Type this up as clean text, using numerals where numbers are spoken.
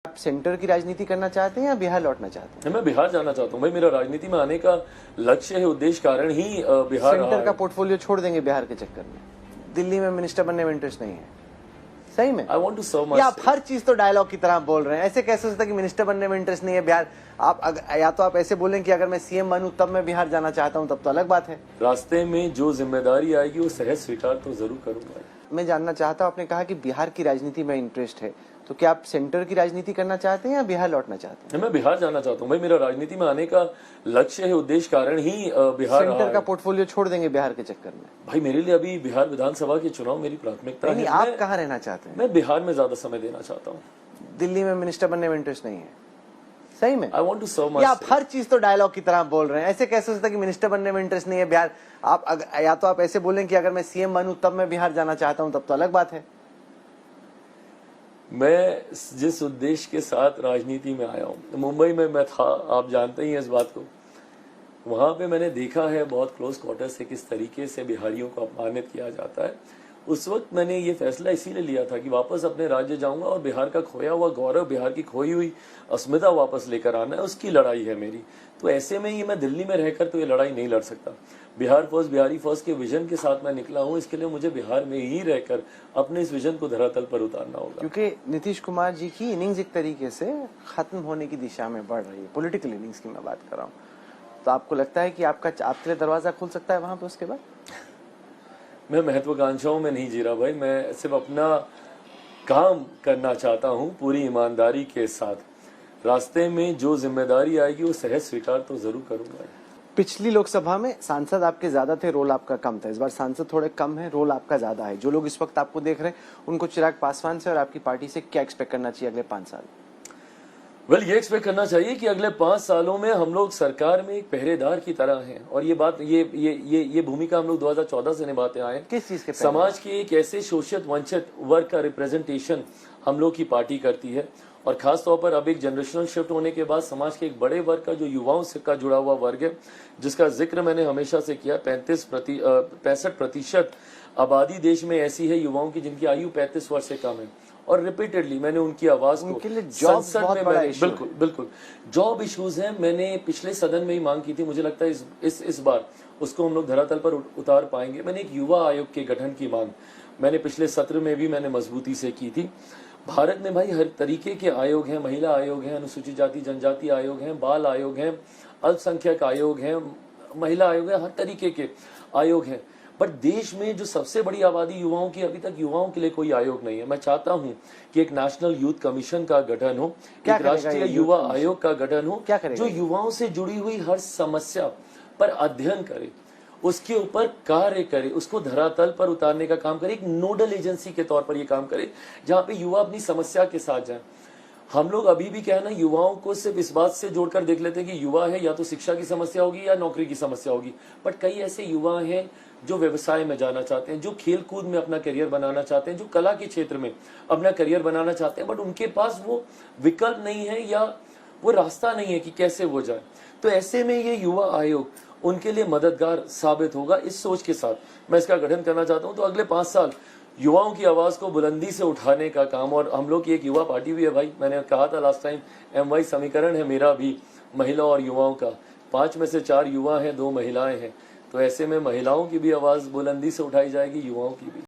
आप सेंटर की राजनीति करना चाहते हैं या बिहार लौटना चाहते हैं? मैं बिहार जाना चाहता हूँ भाई। मेरा राजनीति में आने का लक्ष्य है, उद्देश्य कारण ही बिहार रहा सेंटर का है। पोर्टफोलियो छोड़ देंगे बिहार के चक्कर में? दिल्ली में मिनिस्टर बनने में इंटरेस्ट नहीं है? सही में? आई वांट टू सर्व या माय आप हर चीज तो डायलॉग की तरह बोल रहे हैं? ऐसे कैसे हो सकता है कि मिनिस्टर बनने में इंटरेस्ट नहीं है बिहार? या तो आप ऐसे बोलें कि अगर मैं सीएम बनूं तब मैं बिहार जाना चाहता हूं, तब तो अलग बात है। रास्ते में जो जिम्मेदारी आएगी वो सहज स्वीकार तो जरूर करूंगा। मैं जानना चाहता हूं, आपने कहा कि बिहार की राजनीति में इंटरेस्ट है, तो क्या आप सेंटर की राजनीति करना चाहते हैं या बिहार लौटना चाहते हैं? मैं बिहार जाना चाहता हूँ भाई। मेरा राजनीति में आने का लक्ष्य है, उद्देश्य कारण ही बिहार रहा सेंटर का है। पोर्टफोलियो छोड़ देंगे बिहार के चक्कर में? भाई मेरे लिए अभी बिहार विधानसभा के चुनाव मेरी प्राथमिकता नहीं, है। आप कहाँ रहना चाहते हैं? मैं बिहार में ज्यादा समय देना चाहता हूँ। दिल्ली में मिनिस्टर बनने में इंटरेस्ट नहीं है? सही में? I want to serve my या आप हर चीज तो डायलॉग की तरह बोल रहे हैं? ऐसे कैसे हो सकता है कि मिनिस्टर बनने में इंटरेस्ट नहीं है बिहार? या तो आप ऐसे बोलें कि अगर मैं सीएम बनूं तब मैं बिहार जाना चाहता हूं, तब तो अलग बात है। मैं जिस उद्देश्य के साथ राजनीति में आया हूँ, मुंबई में मैं था, आप जानते ही हैं इस बात को। वहां पे मैंने देखा है बहुत क्लोज क्वार्टर से किस तरीके से बिहारियों को अपमानित किया जाता है। उस वक्त मैंने ये फैसला इसीलिए लिया था कि वापस अपने राज्य जाऊंगा और बिहार का खोया हुआ गौरव, बिहार की खोई हुई अस्मिता वापस लेकर आना है। उसकी लड़ाई है मेरी। तो ऐसे में ये मैं दिल्ली में रहकर तो ये लड़ाई नहीं लड़ सकता। बिहार फर्स्ट, बिहारी फर्स्ट के विजन के साथ मैं निकला हूँ। इसके लिए मुझे बिहार में ही रहकर अपने इस विजन को धरातल पर उतारना होगा। क्योंकि नीतीश कुमार जी की इनिंग्स एक तरीके से खत्म होने की दिशा में बढ़ रही है, पॉलिटिकल इनिंग्स की मैं बात कर रहा हूँ। तो आपको लगता है कि आपके लिए दरवाजा खुल सकता है वहां पे उसके बाद? मैं महत्वाकांक्षाओं में नहीं जी रहा भाई। मैं सिर्फ अपना काम करना चाहता हूँ पूरी ईमानदारी के साथ। रास्ते में जो जिम्मेदारी आएगी वो सहज स्वीकार तो जरूर करूंगा। पिछली लोकसभा में सांसद आपके ज्यादा थे, रोल आपका कम था। इस बार सांसद थोड़े कम है, रोल आपका ज्यादा है। जो लोग इस वक्त आपको देख रहे हैं उनको चिराग पासवान से और आपकी पार्टी से क्या एक्सपेक्ट करना चाहिए अगले 5 साल? ये एक्सपेक्ट करना चाहिए कि अगले 5 सालों में हम लोग सरकार में एक पहरेदार की तरह हैं। और ये भूमिका हम लोग 2014 से निभाते आए। किस चीज के? समाज के एक ऐसे शोषित वंचित वर्ग का रिप्रेजेंटेशन हम लोग की पार्टी करती है। और खास तौर पर अब एक जनरेशनल शिफ्ट होने के बाद समाज के एक बड़े वर्ग का जो युवाओं से का जुड़ा हुआ वर्ग है, जिसका जिक्र मैंने हमेशा से किया। 65% आबादी देश में ऐसी है युवाओं की जिनकी आयु 35 वर्ष से कम है। और रिपीटेडली मैंने उनकी आवाज को संसद में बिल्कुल जॉब इश्यूज हैं। मैंने पिछले सदन में ही मांग की थी। मुझे लगता है इस बार उसको हम लोग धरातल पर उतार पाएंगे। मैंने एक युवा आयोग के गठन की मांग मैंने पिछले सत्र में भी मैंने मजबूती से की थी। भारत में भाई हर तरीके के आयोग हैं। महिला आयोग हैं, अनुसूचित जाति जनजाति आयोग हैं, बाल आयोग हैं, अल्पसंख्यक आयोग हैं, महिला आयोग है, हर तरीके के आयोग हैं। पर देश में जो सबसे बड़ी आबादी युवाओं की, अभी तक युवाओं के लिए कोई आयोग नहीं है। मैं चाहता हूं कि एक नेशनल यूथ कमीशन का गठन हो, एक राष्ट्रीय युवा आयोग का गठन हो, जो युवाओं से जुड़ी हुई हर समस्या पर अध्ययन करे, उसके ऊपर कार्य करे, उसको धरातल पर उतारने का काम करे। एक नोडल एजेंसी के तौर पर यह काम करे जहां पे युवा अपनी समस्या के साथ जाए। हम लोग अभी भी क्या है ना, युवाओं को सिर्फ इस बात से जोड़कर देख लेते हैं कि युवा है या तो शिक्षा की समस्या होगी या नौकरी की समस्या होगी। बट कई ऐसे युवा हैं जो व्यवसाय में जाना चाहते हैं, जो खेल कूद में अपना करियर बनाना चाहते हैं, जो कला के क्षेत्र में अपना करियर बनाना चाहते हैं, बट उनके पास वो विकल्प नहीं है या वो रास्ता नहीं है कि कैसे वो जाए। तो ऐसे में ये युवा आयोग उनके लिए मददगार साबित होगा। इस सोच के साथ मैं इसका गठन करना चाहता हूं। तो अगले 5 साल युवाओं की आवाज को बुलंदी से उठाने का काम। और हम लोग की एक युवा पार्टी भी है भाई। मैंने कहा था लास्ट टाइम, MY समीकरण है मेरा भी महिला और युवाओं का। 5 में से 4 युवा हैं, 2 महिलाएं हैं। तो ऐसे में महिलाओं की भी आवाज बुलंदी से उठाई जाएगी, युवाओं की भी।